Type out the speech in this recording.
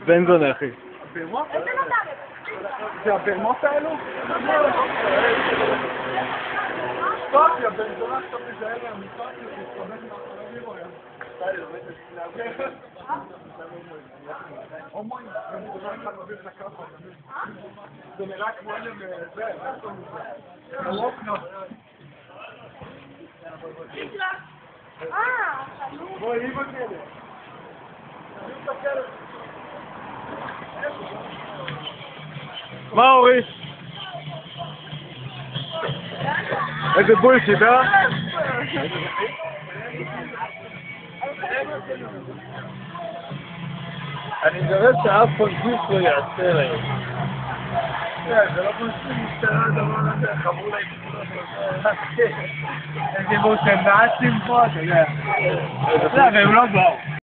בן זונה, אחי. זה הבהמות האלו? ספקי, הבן זונה עכשיו תיזהר להם, ספקי, תסתובב מאחורי רואה. הומואים, בן זונה אחד מביא את הכפה. זה נראה כמו אלה וזה, איפה מזה? הלוקנו. בואי, היא בכלב. היא בכלב. מה אורי? איזה בולשיט, אה? אני מקווה שאף פונסיס לא יעשה להם. זה לא פונסיס, משתנה הדבר הזה, חברו להם איזה מוסנאצים פה, אתה יודע. והם לא באו.